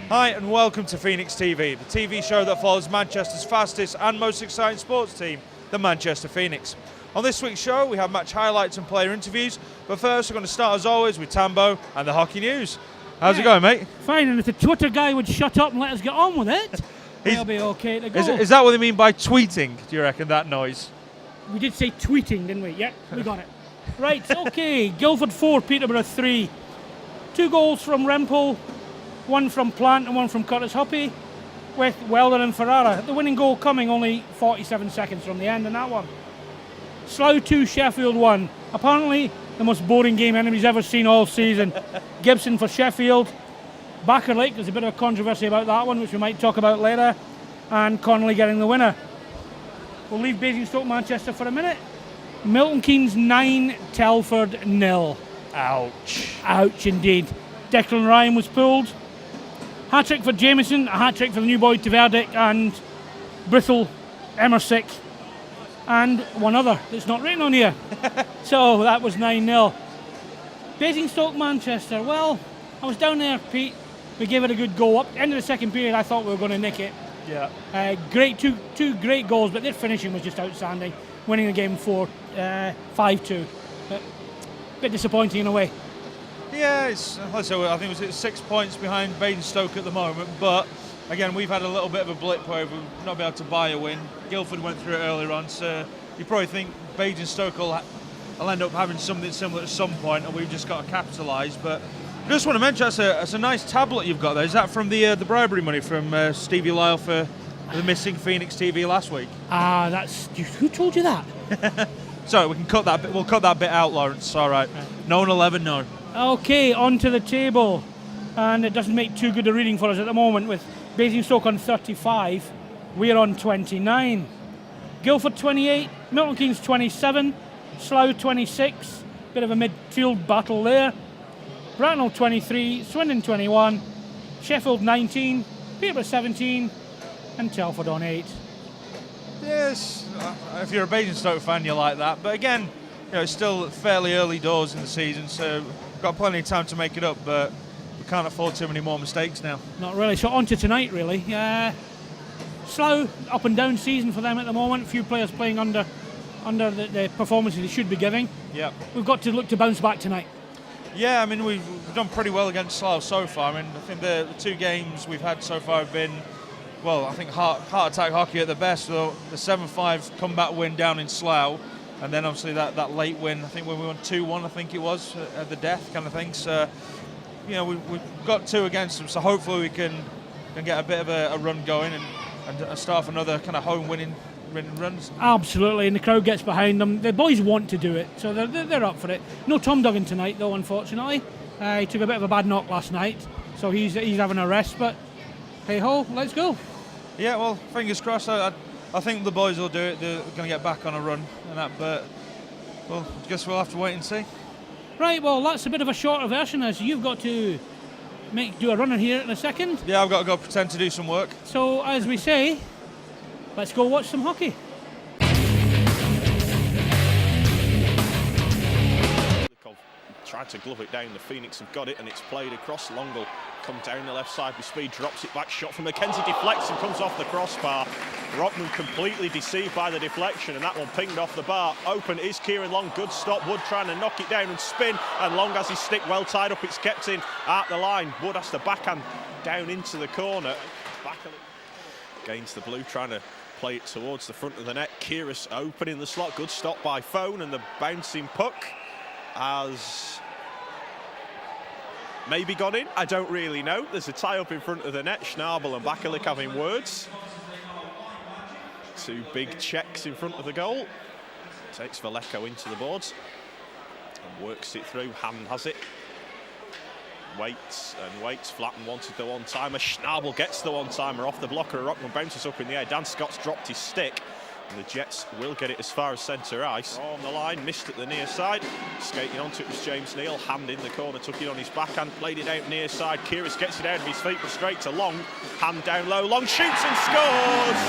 Hi and welcome to Phoenix TV, the TV show that follows Manchester's fastest and most exciting sports team, the Manchester Phoenix. On this week's show we have match highlights and player interviews, but first we're going to start as always with Tambo and the hockey news. How's it going, mate? Fine, and if the Twitter guy would shut up and let us get on with it, he'll be okay to go. Is that what they mean by tweeting, do you reckon, that noise? We did say tweeting, didn't we? Yep, we got it. Right, okay, Guildford 4, Peterborough 3. 2 goals from Rempel, 1 from Plant and 1 from Curtis Huppy, with Weldon and Ferrara. The winning goal coming only 47 seconds from the end in that one. Slough 2, Sheffield 1. Apparently the most boring game anybody's ever seen all season. Gibson for Sheffield. Bakerlick, there's a bit of a controversy about that one, which we might talk about later. And Connolly getting the winner. We'll leave Basingstoke Manchester for a minute. Milton Keynes 9, Telford 0. Ouch. Ouch indeed. Declan Ryan was pulled. Hat-trick for Jameson, a hat-trick for the new boy Tverdic and Brithel, Emersick, and one other that's not written on here. So that was 9-0. Basingstoke Manchester, well, I was down there, Pete. We gave it a good go. Up end of the second period, I thought we were going to nick it. Yeah. Great, two great goals, but their finishing was just outstanding. Winning the game 5-2. But a bit disappointing in a way. Yeah, I think it's 6 points behind Basingstoke at the moment, but again, we've had a little bit of a blip where we've not been able to buy a win. Guildford went through it earlier on, so you probably think Basingstoke will end up having something similar at some point, and we've just got to capitalise. But I just want to mention that's a nice tablet you've got there. Is that from the bribery money from Stevie Lyle for the missing Phoenix TV last week? Who told you that? Sorry, we can cut that bit. We'll cut that bit out, Lawrence. All right. No on 11, no. Okay, onto the table, and it doesn't make too good a reading for us at the moment with Basingstoke on 35, we're on 29. Guildford 28, Milton Keynes 27, Slough 26, bit of a midfield battle there. Bracknell 23, Swindon 21, Sheffield 19, Peterborough 17, and Telford on 8. Yes, if you're a Basingstoke fan, you like that. But again, it's still fairly early doors in the season, so we've got plenty of time to make it up, but we can't afford too many more mistakes now. Not really. So on to tonight, really. Slough, up and down season for them at the moment. A few players playing under the performances they should be giving. Yeah. We've got to look to bounce back tonight. Yeah, I mean, we've done pretty well against Slough so far. I mean, I think the 2 games we've had so far have been, well, I think heart attack hockey at the best. So the 7-5 comeback win down in Slough, and then obviously that late win, I think when we won 2-1, I think it was, at the death kind of thing. So, we've got 2 against them, so hopefully we can get a bit of a run going and start off another kind of home winning runs. Absolutely, and the crowd gets behind them. The boys want to do it, so they're up for it. No Tom Duggan tonight, though, unfortunately. He took a bit of a bad knock last night, so he's having a rest, but hey-ho, let's go. Yeah, well, fingers crossed. I think the boys will do it. They're going to get back on a run and that, but well, I guess we'll have to wait and see. Right, well, that's a bit of a shorter version, as you've got to do a runner here in a second. Yeah, I've got to go pretend to do some work. So, as we say, let's go watch some hockey. Tried to glove it down, the Phoenix have got it, and it's played across. Long will come down the left side with speed, drops it back, shot from McKenzie, deflects and comes off the crossbar. Rockman completely deceived by the deflection, and that one pinged off the bar. Open is Kieran Long, good stop. Wood trying to knock it down and spin, and Long has his stick well tied up, it's kept in at the line. Wood has to backhand down into the corner. Gains the blue, trying to play it towards the front of the net. Kyrgios open in the slot, good stop by Phone, and the bouncing puck has maybe gone in, I don't really know. There's a tie-up in front of the net. Schnabel and Bakerlick having words. 2 big checks in front of the goal. Takes Vallejo into the boards and works it through. Hand has it. Waits and waits. Flatten wanted the one-timer. Schnabel gets the one-timer off the blocker. Rockman bounces up in the air. Dan Scott's dropped his stick. And the Jets will get it as far as centre ice. On the line, missed at the near side. Skating onto it was James Neal. Hand in the corner, took it on his backhand, played it out near side. Kyrgios gets it out of his feet, but straight to Long. Hand down low, Long shoots and scores!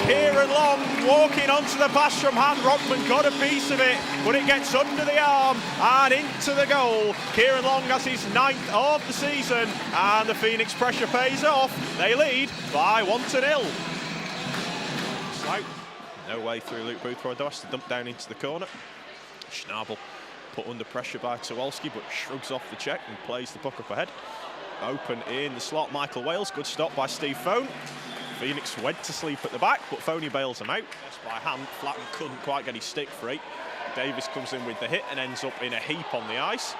Kieran Long walking onto the pass from hand. Rockman got a piece of it, but it gets under the arm and into the goal. Kieran Long has his 9th of the season, and the Phoenix pressure pays off. They lead by 1-0. Slough, no way through Luke Boothroyd though, has to dump down into the corner. Schnabel put under pressure by Tuwalski, but shrugs off the check and plays the puck up ahead. Open in the slot, Michael Wales. Good stop by Steve Fone. Phoenix went to sleep at the back, but Foney bails him out. That's by hand. Flatten couldn't quite get his stick free. Davis comes in with the hit and ends up in a heap on the ice.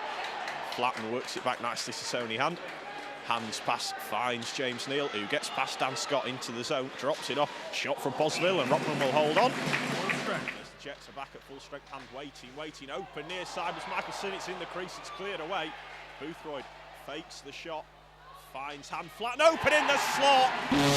Flatten works it back nicely to Sony Hand. Hand's pass finds James Neal, who gets past Dan Scott into the zone, drops it off. Shot from Bosville, and Rockman will hold on. As the Jets are back at full strength. Hand waiting, open near side. As Michael Sinnett's in the crease, it's cleared away. Boothroyd fakes the shot, finds Hand. Flatten open in the slot,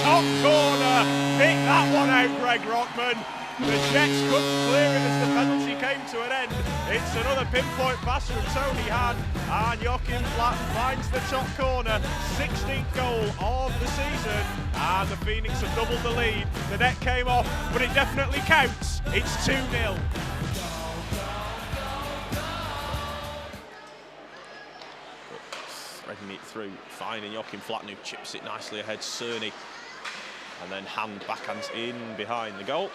top corner. Pick that one out, Greg Rockman. The Jets couldn't clear it as the penalty came to an end. It's another pinpoint pass from Tony Hand, and Joachim Flatten finds the top corner. 16th goal of the season, and the Phoenix have doubled the lead. The net came off, but it definitely counts. It's 2-0. Threading it through, finding Joachim Flatten, who chips it nicely ahead. Cerny, and then Hand backhands in behind the goal.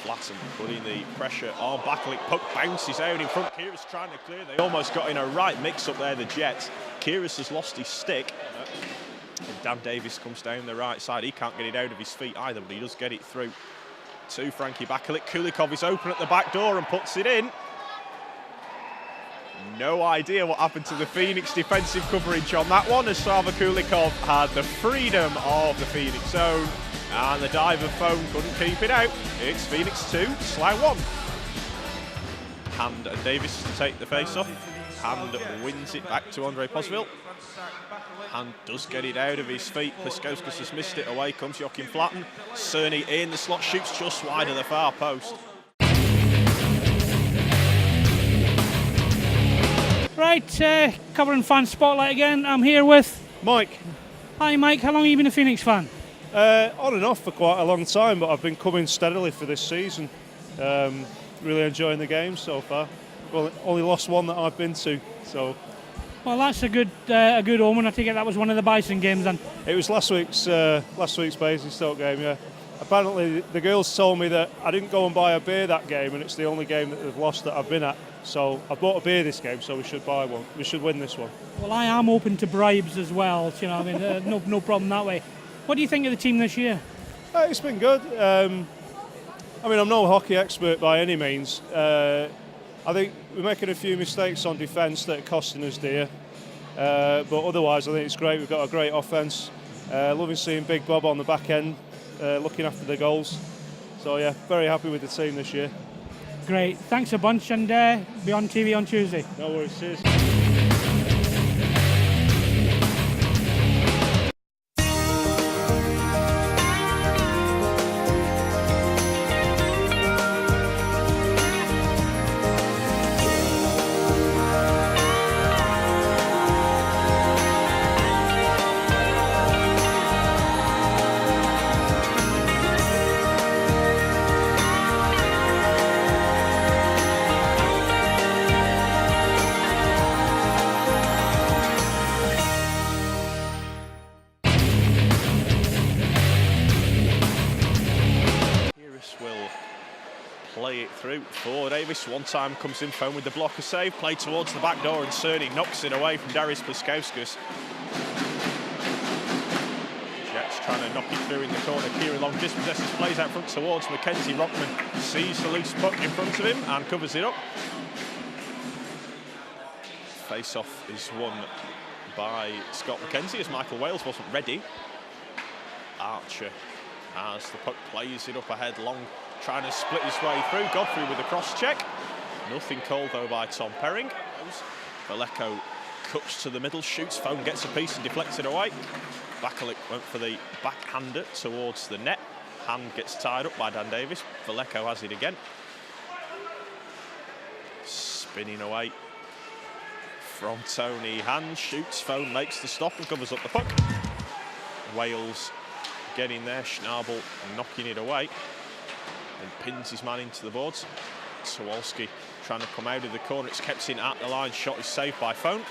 Flatten putting the pressure on Backlick. Puck bounces out in front. Kyrgios trying to clear. They almost got in a right mix-up there, the Jets. Kyrgios has lost his stick. And Dan Davis comes down the right side. He can't get it out of his feet either, but he does get it through to Frankie Backlick. Kulikov is open at the back door and puts it in. No idea what happened to the Phoenix defensive coverage on that one, as Sava Kulikov had the freedom of the Phoenix zone, and the diver phone couldn't keep it out. It's Phoenix 2, Slough 1. Hand and Davis to take the face-off. Hand wins it back to Andre Posville. Hand does get it out of his feet. Pliskauskas has missed it. Away comes Joachim Flatten. Cerny in the slot, shoots just wide of the far post. Right, covering fan spotlight again. I'm here with Mike. Hi Mike, how long have you been a Phoenix fan? On and off for quite a long time, but I've been coming steadily for this season. Really enjoying the game so far. Well, only lost one that I've been to, so. Well, that's a good omen. I take it that was one of the Bison games then. It was last week's Basingstoke game, yeah. Apparently the girls told me that I didn't go and buy a beer that game, and it's the only game that they've lost that I've been at. So I bought a beer this game, so we should buy one. We should win this one. Well, I am open to bribes as well. You know, I mean, no problem that way. What do you think of the team this year? It's been good. I mean, I'm no hockey expert by any means. I think we're making a few mistakes on defence that are costing us dear. But otherwise, I think it's great. We've got a great offence. Loving seeing Big Bob on the back end, looking after the goals. So yeah, very happy with the team this year. Great. Thanks a bunch, and be on TV on Tuesday. No worries. Cheers. Play it through for Davis. One time comes in, Phone with the blocker save. Play towards the back door, and Cerny knocks it away from Darius Pliskauskas. Jets trying to knock it through in the corner. Kieran Long dispossesses, plays out front towards Mackenzie. Rockman sees the loose puck in front of him and covers it up. Face-off is won by Scott Mackenzie as Michael Wales wasn't ready. Archer, as the puck plays it up ahead, Long trying to split his way through. Godfrey with a cross-check. Nothing called, though, by Tom Perring. Vallejo cuts to the middle, shoots, Phone gets a piece and deflects it away. Backlick went for the backhander towards the net. Hand gets tied up by Dan Davis. Vallejo has it again. Spinning away from Tony Hand, shoots, Phone makes the stop and covers up the puck. Wales getting there. Schnabel knocking it away and pins his man into the boards. Sawalski trying to come out of the corner. It's kept in at the line. Shot is saved by Phone.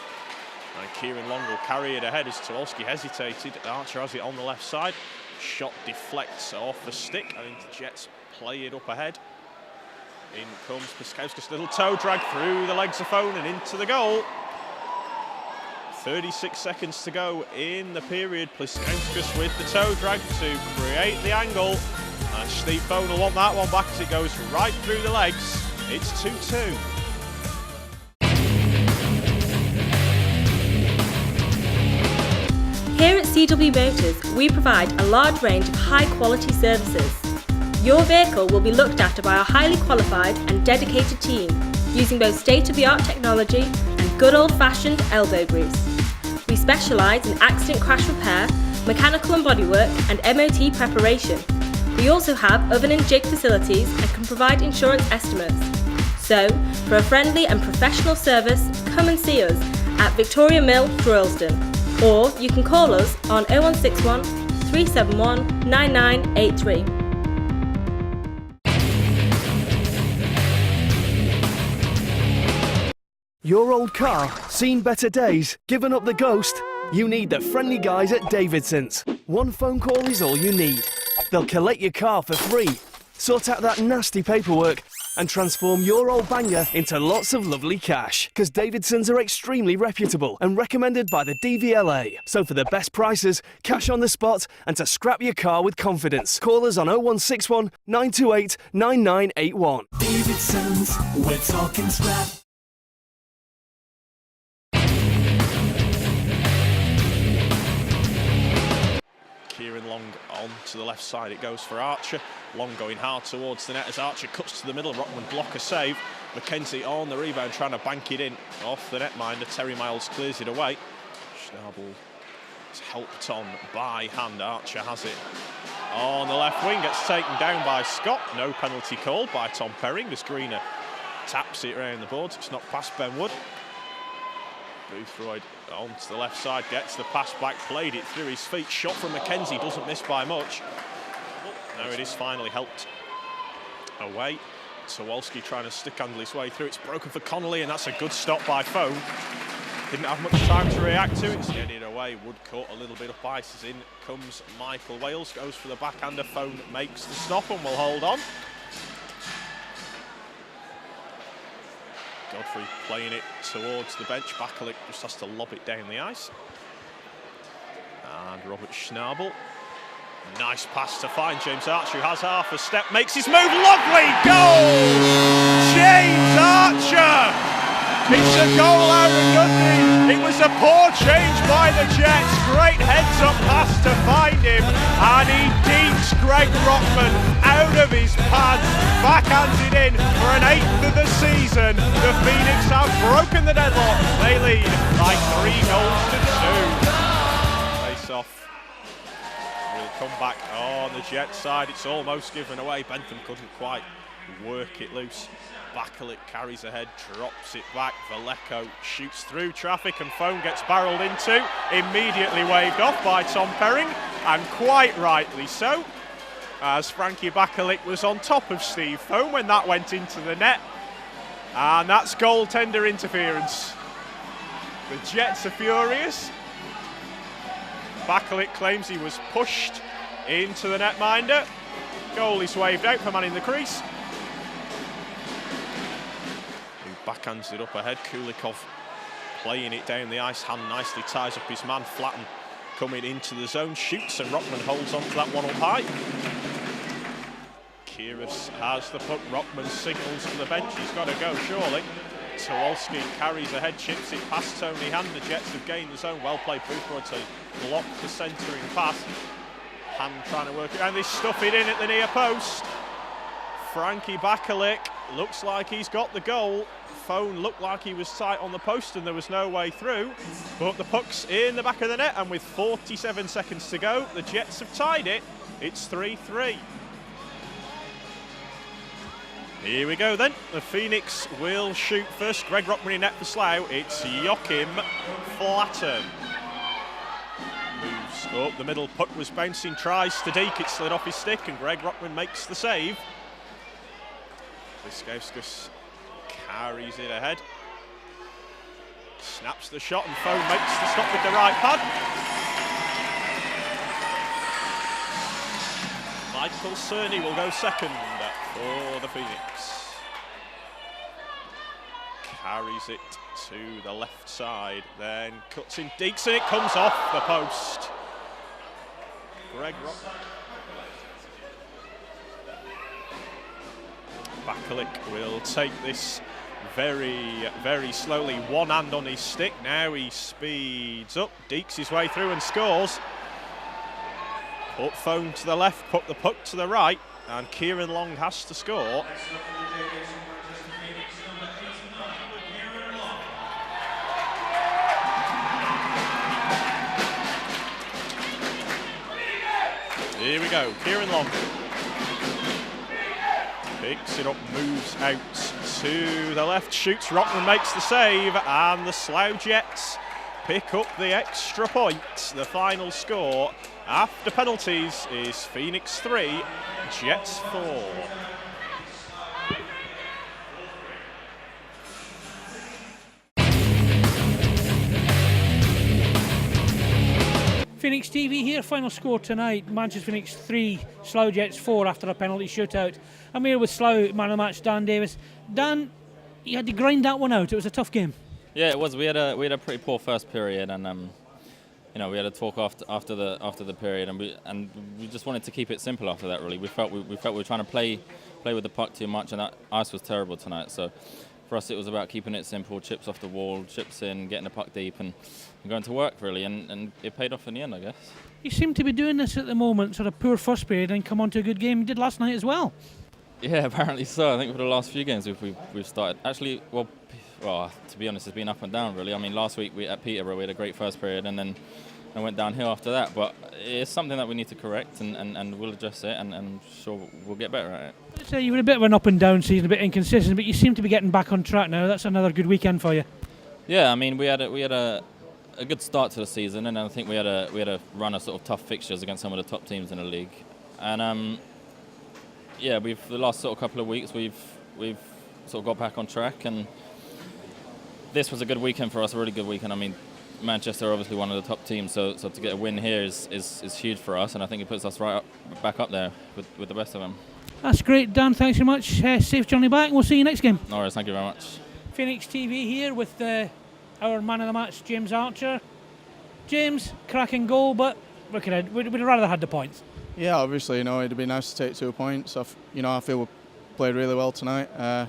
And Kieran Long will carry it ahead as Sawalski hesitated. Archer has it on the left side. Shot deflects off the stick. I think the Jets play it up ahead. In comes Piskowskis, little toe drag through the legs of Phone and into the goal. 36 seconds to go in the period. Piskowskis with the toe drag to create the angle. And Steve Phone will want that one back as it goes right through the legs. It's 2-2. Here at CW Motors, we provide a large range of high-quality services. Your vehicle will be looked after by our highly qualified and dedicated team, using both state-of-the-art technology and good old-fashioned elbow grease. We specialise in accident crash repair, mechanical and bodywork, and MOT preparation. We also have oven and jig facilities and can provide insurance estimates. So, for a friendly and professional service, come and see us at Victoria Mill, Droylsden. Or you can call us on 0161 371 9983. Your old car, seen better days, given up the ghost? You need the friendly guys at Davidson's. One phone call is all you need. They'll collect your car for free, sort out that nasty paperwork, and transform your old banger into lots of lovely cash. Because Davidson's are extremely reputable and recommended by the DVLA. So for the best prices, cash on the spot, and to scrap your car with confidence, call us on 0161 928 9981. Davidson's, we're talking scrap. Kieran Long on to the left side, it goes for Archer. Long going hard towards the net as Archer cuts to the middle. Rockman block a save. McKenzie on the rebound trying to bank it in off the netminder. Terry Miles clears it away. Schnabel is helped on by hand. Archer has it on the left wing, gets taken down by Scott. No penalty called by Tom Perring as Greener taps it around the boards. It's not past Ben Wood. Boothroyd onto the left side, gets the pass back, played it through his feet. Shot from McKenzie, doesn't miss by much. No, it is finally helped away. Sawalski trying to stick handle his way through. It's broken for Connolly, and that's a good stop by Phone. Didn't have much time to react to it. It's getting away. Wood caught a little bit of ice as in comes Michael Wales. Goes for the backhander. Phone makes the stop and will hold on. Godfrey playing it towards the bench. Bakalik just has to lob it down the ice. And Robert Schnabel. Nice pass to find James Archer, who has half a step, makes his move. Lovely goal! James Archer! It's a goal out of nothing. It was a poor change by the Jets. Great heads-up pass to find him. And he deeps Greg Rockman out of his pads. Backhands it in for an 8th of the season. The Phoenix have broken the deadlock. They lead by 3-2. Face off. Will come back on the Jets side. It's almost given away. Bentham couldn't quite work it loose. Bakalik carries ahead, drops it back. Vallejo shoots through traffic and Phone gets barreled into. Immediately waved off by Tom Perring, and quite rightly so, as Frankie Bakalik was on top of Steve Phone when that went into the net. And that's goaltender interference. The Jets are furious. Bakalik claims he was pushed into the netminder. Goal is waved out for man in the crease. Backhands it up ahead. Kulikov playing it down the ice. Hand nicely ties up his man. Flatten coming into the zone. Shoots and Rockman holds on to that one up high. Kyrgios has the puck. Rockman signals from the bench. He's got to go, surely. Sawalski carries ahead, chips it past Tony Hand. The Jets have gained the zone. Well played Boothroyd to block the centering pass. Hand trying to work it, and they stuff it in at the near post. Frankie Bakalik looks like he's got the goal. Phone looked like he was tight on the post and there was no way through. But the puck's in the back of the net, and with 47 seconds to go, the Jets have tied it. It's 3-3. Here we go then. The Phoenix will shoot first. Greg Rockman in net for Slough. It's Joachim Flatten. Moves It's up the middle, puck was bouncing, tries to deke, it slid off his stick, and Greg Rockman makes the save. Liskauskas carries it ahead. Snaps the shot, and Foe makes the stop with the right pad. Michael Cerny will go second for the Phoenix. Carries it to the left side, then cuts in, dekes, and it comes off the post. Greg Rockman. Bakalik will take this very, very slowly. One hand on his stick. Now he speeds up, dekes his way through and scores. Put Phone to the left, put the puck to the right, and Kieran Long has to score. Here we go, Kieran Long. Picks it up, moves out to the left, shoots, Rockman makes the save, and the Slough Jets pick up the extra point. The final score after penalties is Phoenix 3, Jets 4. Phoenix TV here, final score tonight, Manchester Phoenix 3, Slough Jets 4 after a penalty shootout. I'm here with Slough man of the match, Dan Davis. Dan, you had to grind that one out, it was a tough game. Yeah, it was. We had a pretty poor first period, and we had a talk after the period, and we just wanted to keep it simple after that. Really, we felt we were trying to play with the puck too much, and that ice was terrible tonight. So for us, it was about keeping it simple, chips off the wall, chips in, getting the puck deep, and going to work really, and it paid off in the end, I guess. You seem to be doing this at the moment, sort of poor first period, and come on to a good game. You did last night as well. Yeah, apparently so. I think for the last few games we've started. Actually, well, to be honest, it's been up and down really. I mean, last week at Peterborough we had a great first period, and then I went downhill after that. But it's something that we need to correct, and we'll address it, and I'm sure we'll get better at it. I'd say you were a bit of an up and down season, a bit inconsistent, but you seem to be getting back on track now. That's another good weekend for you. Yeah, I mean, we had a good start to the season, and I think we had a run of sort of tough fixtures against some of the top teams in the league, and the last sort of couple of weeks we've sort of got back on track, and this was a good weekend for us, a really good weekend. I mean, Manchester are obviously one of the top teams, so to get a win here is huge for us, and I think it puts us back up there with the best of them. That's great, Dan. Thanks so much. Safe journey back, and we'll see you next game. No worries, thank you very much. Phoenix TV here with our man of the match, James Archer. James, cracking goal, but we'd rather had the points. Yeah, obviously, it'd be nice to take 2 points. I feel we played really well tonight.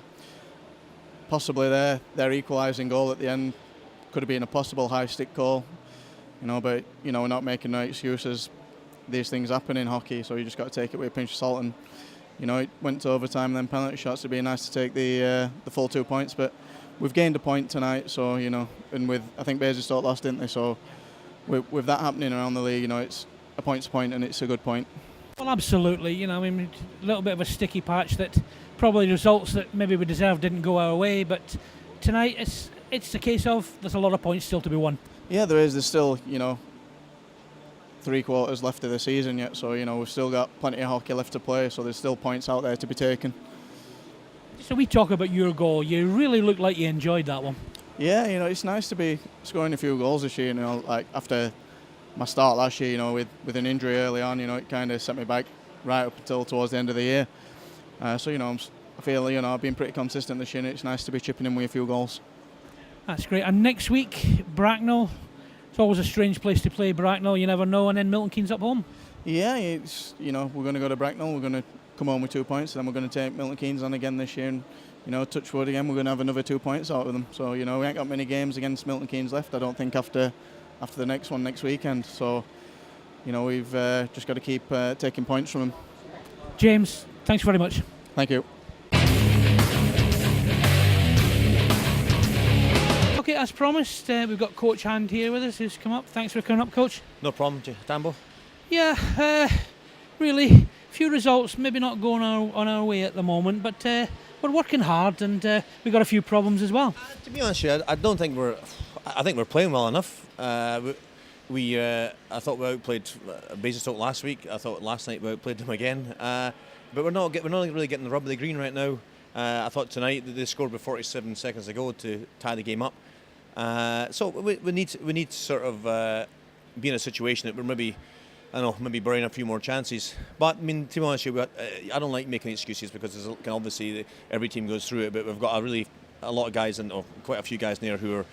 Possibly their equalising goal at the end could have been a possible high stick goal, but we're not making no excuses. These things happen in hockey, so you just got to take it with a pinch of salt. And it went to overtime and then penalty shots. It'd be nice to take the full 2 points, but we've gained a point tonight. So and with I think Basingstoke lost, didn't they? So with that happening around the league, it's a point's a point, and it's a good point. Well, absolutely. A little bit of a sticky patch that probably results that maybe we deserved didn't go our way, but tonight it's a case of there's a lot of points still to be won. Yeah, there is. There's still 3 quarters left of the season yet, so we've still got plenty of hockey left to play. So there's still points out there to be taken. So we talk about your goal. You really looked like you enjoyed that one. Yeah, it's nice to be scoring a few goals this year. Like after my start last year, with an injury early on, it kind of set me back right up until towards the end of the year. I feel I've been pretty consistent this year, and it's nice to be chipping in with a few goals. That's great. And next week, Bracknell. It's always a strange place to play, Bracknell. You never know. And then Milton Keynes up home. Yeah, it's we're going to go to Bracknell. We're going to come home with 2 points, and then we're going to take Milton Keynes on again this year. And touch wood again, we're going to have another 2 points out of them. So we ain't got many games against Milton Keynes left, I don't think, after the next one next weekend. So we've just got to keep taking points from them. James, thanks very much. Thank you. Okay, as promised, we've got Coach Hand here with us who's come up. Thanks for coming up, Coach. No problem, Dambo. Yeah, really, few results maybe not going on our way at the moment, but we're working hard, and we've got a few problems as well. To be honest with you, I think we're playing well enough. I thought we outplayed Basingstoke last week. I thought last night we outplayed them again. But we're not really getting the rub of the green right now. I thought tonight that they scored with 47 seconds to go to tie the game up. So we need to sort of be in a situation that we're maybe burying a few more chances. But I mean, to be honest with you, I don't like making excuses because obviously every team goes through it. But we've got a lot of guys or quite a few guys in there who are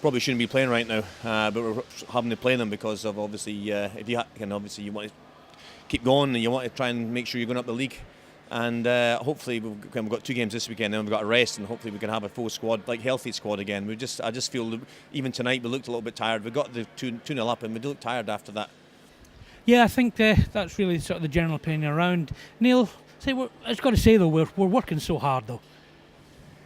probably shouldn't be playing right now. But we're having to play them because of obviously if you you want to keep going and you want to try and make sure you're going up the league. And hopefully we've got 2 games this weekend, and we've got a rest, and hopefully we can have a full squad, like healthy squad again. I just feel even tonight we looked a little bit tired. We got the 2-0 up, and we looked tired after that. Yeah, I think that's really sort of the general opinion around. Neil, I've got to say though, we're working so hard though.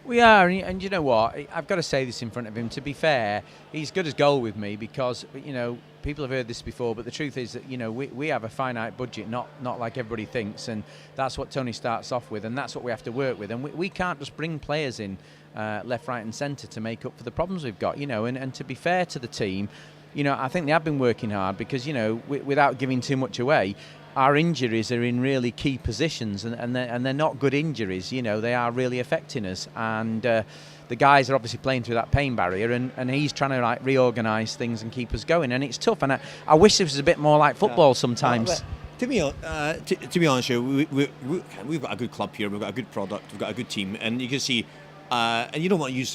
We are, and you know what? I've got to say this in front of him. To be fair, he's good as gold with me because, you know, people have heard this before, but the truth is that, you know, we have a finite budget, not like everybody thinks, and that's what Tony starts off with, and that's what we have to work with. And we can't just bring players in left, right and centre to make up for the problems we've got, you know. And to be fair to the team, you know, I think they have been working hard because, you know, without giving too much away, our injuries are in really key positions, and they're not good injuries. You know, they are really affecting us, and the guys are obviously playing through that pain barrier, and he's trying to like reorganise things and keep us going, and it's tough. And I wish this was a bit more like football sometimes. To be honest, we've got a good club here. We've got a good product. We've got a good team, and you can see. And you don't want to use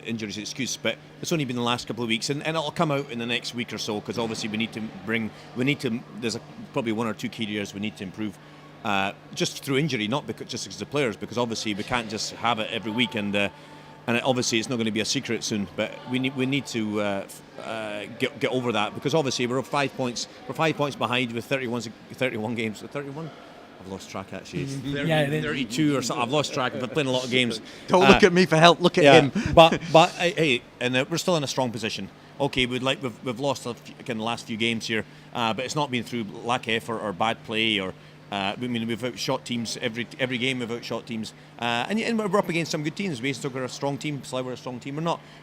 injuries as an excuse, but it's only been the last couple of weeks, and it'll come out in the next week or so because obviously there's probably 1 or 2 key areas we need to improve just through injury, not just because of the players, because obviously we can't just have it every week, and obviously it's not going to be a secret soon, but we need to get over that because obviously we're 5 points behind with 31 games. 31. I've lost track actually. It's 32 or something. I've lost track. I've been playing a lot of games. Don't look at me for help. Look at him. but hey, and we're still in a strong position. Okay, we've lost the last few games here, but it's not been through lack of effort or bad play or. We've outshot teams every game. We've outshot teams, and we're up against some good teams. Basingstoke are a strong team. Slough are a strong team.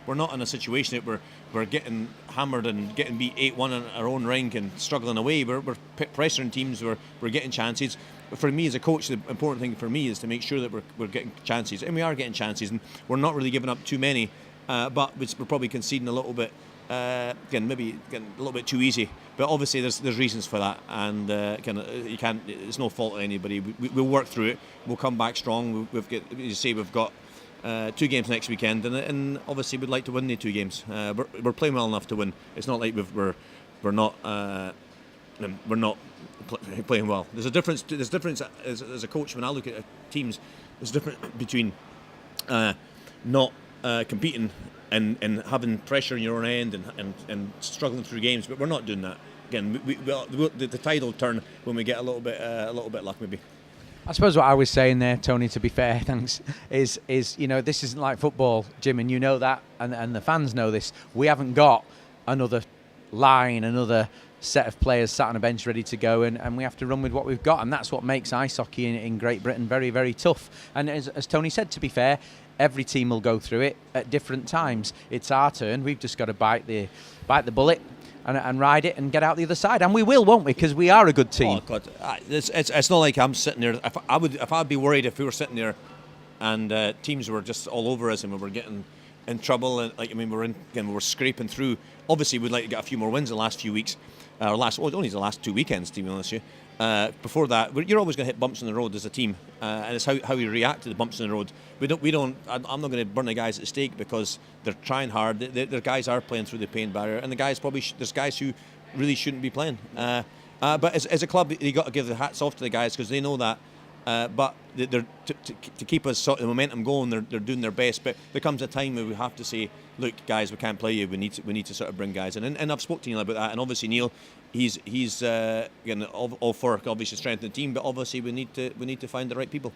We're not in a situation that we're getting hammered and getting beat 8-1 in our own ring and struggling away. We're pressuring teams. We're getting chances. But for me as a coach, the important thing for me is to make sure that we're getting chances, and we are getting chances, and we're not really giving up too many. But we're probably conceding a little bit. Maybe a little bit too easy, but obviously there's reasons for that, and you can't. It's no fault of anybody. We'll work through it. We'll come back strong. We've got 2 games next weekend, and obviously we'd like to win the 2 games. We're playing well enough to win. It's not like we're not playing well. There's a difference. There's difference as a coach when I look at teams. There's a difference between not competing and having pressure in your own end and struggling through games, but we're not doing that. Again, the tide will turn when we get a little bit luck maybe. I suppose what I was saying there, Tony, to be fair, thanks, is you know, this isn't like football, Jim, and you know that, and the fans know this. We haven't got another line, another set of players sat on a bench ready to go, and we have to run with what we've got, and that's what makes ice hockey in Great Britain very, very tough. And as Tony said, to be fair, every team will go through it at different times. It's our turn. We've just got to bite the bullet and ride it and get out the other side, and we will, won't we? Because we are a good team. Oh God, it's not like I'm sitting there. If I'd be worried if we were sitting there and teams were just all over us and we were getting in trouble, and we were scraping through. Obviously, we'd like to get a few more wins in the last few weeks. Only the last 2 weekends, to be honest with you. Before that, you're always going to hit bumps in the road as a team, and it's how you react to the bumps in the road. I'm not going to burn the guys at stake because they're trying hard. Their guys are playing through the pain barrier, and the guys there's guys who really shouldn't be playing. But as a club, you got to give the hats off to the guys because they know that. But to keep us the momentum going, they're doing their best. But there comes a time where we have to say, look, guys, we can't play you. We need to sort of bring guys in. And I've spoken to Neil about that. And obviously Neil, he's again all for obviously strengthening the team. But obviously we need to find the right people.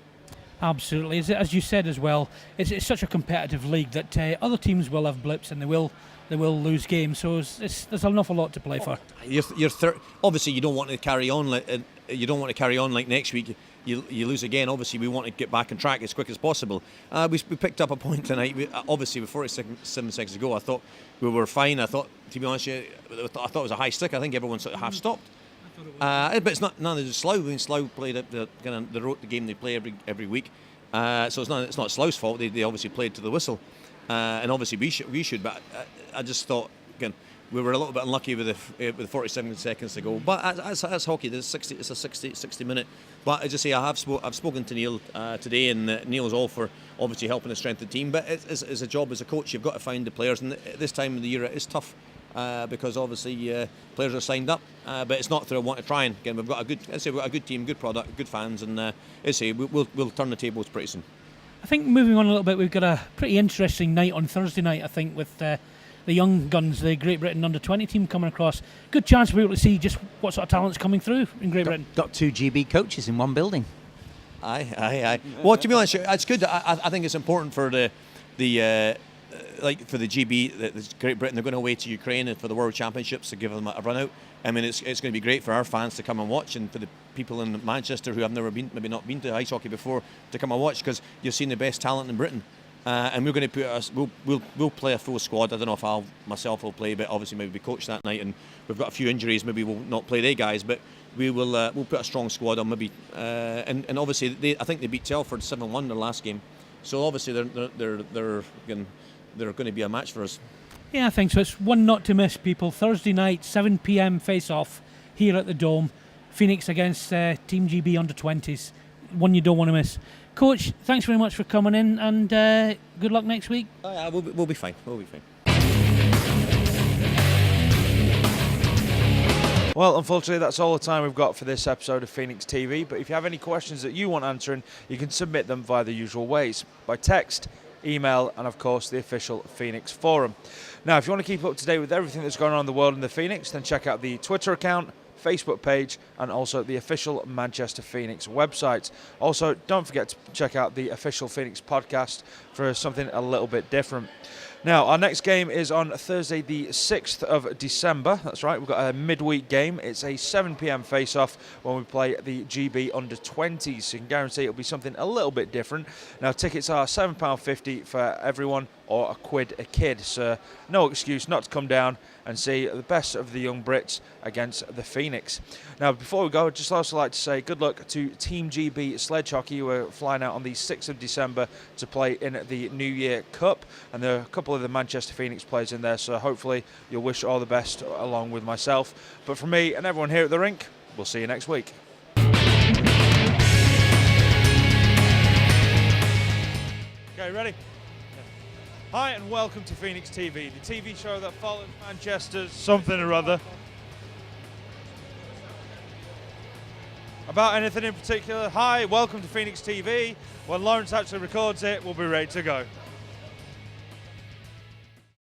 Absolutely, as you said as well, it's such a competitive league that other teams will have blips and they will lose games. So there's an awful lot to play for. Obviously you don't want to carry on like next week. you lose again. Obviously, we want to get back on track as quick as possible. We picked up a point tonight. Obviously, with 47 seconds to go, I thought we were fine. I thought, to be honest, I thought it was a high stick. I think everyone sort of half stopped. But it's not none of the Slough. I mean, Slough played at the game they play every week. So it's not Slough's fault. They obviously played to the whistle, and obviously we should. But I just thought again we were a little bit unlucky with 47 seconds to go. But as hockey, it's a 60 minute. But as I say, I've spoken to Neil today, and Neil's all for obviously helping to strengthen the team. But it's a job as a coach. You've got to find the players, and at this time of the year it is tough. Because obviously players are signed up, but it's not through a want to try. And again, we've got a good team, good product, good fans, and we'll turn the tables pretty soon. I think moving on a little bit, we've got a pretty interesting night on Thursday night. I think with the young guns, the Great Britain under-20 team coming across. Good chance for people to see just what sort of talent's coming through in Great Britain. Got 2 GB coaches in one building. Aye. Well, to be honest, it's good. I think it's important for the GB, the Great Britain, they're going away to Ukraine and for the World Championships to give them a run out. I mean, it's going to be great for our fans to come and watch, and for the people in Manchester who have maybe not been to ice hockey before to come and watch, because you've seen the best talent in Britain. And we're going to we'll play a full squad. I don't know if myself will play, but obviously maybe be coached that night, and we've got a few injuries. Maybe we'll not play their guys, but we'll put a strong squad on maybe. And obviously I think they beat Telford 7-1 their last game, so obviously they're going to be a match for us. Yeah, I think so. It's one not to miss, people. Thursday night, 7 p.m. face-off here at the Dome. Phoenix against Team GB under-20s. One you don't want to miss. Coach, thanks very much for coming in, and good luck next week. We'll be fine. We'll be fine. Well, unfortunately, that's all the time we've got for this episode of Phoenix TV. But if you have any questions that you want answering, you can submit them via the usual ways. By text, email, and of course the official Phoenix forum. Now, if you want to keep up to date with everything that's going on in the world in the Phoenix, then check out the Twitter account, Facebook page, and also the official Manchester Phoenix website. Also, don't forget to check out the official Phoenix podcast for something a little bit different. Now, our next game is on Thursday, the 6th of December. That's right, we've got a midweek game. It's a 7 p.m. face-off when we play the GB under-20s. So you can guarantee it'll be something a little bit different. Now, tickets are £7.50 for everyone, or £1 a kid. So no excuse not to come down and see the best of the young Brits against the Phoenix. Now, before we go, I'd just also like to say good luck to Team GB Sledge Hockey, who are flying out on the 6th of December to play in the New Year Cup. And there are a couple of the Manchester Phoenix players in there, so hopefully you'll wish all the best along with myself. But from me and everyone here at the rink, we'll see you next week. Okay, ready? Hi and welcome to Phoenix TV, the TV show that follows Manchester's something or other. About anything in particular? Hi, welcome to Phoenix TV. When Lawrence actually records it, we'll be ready to go.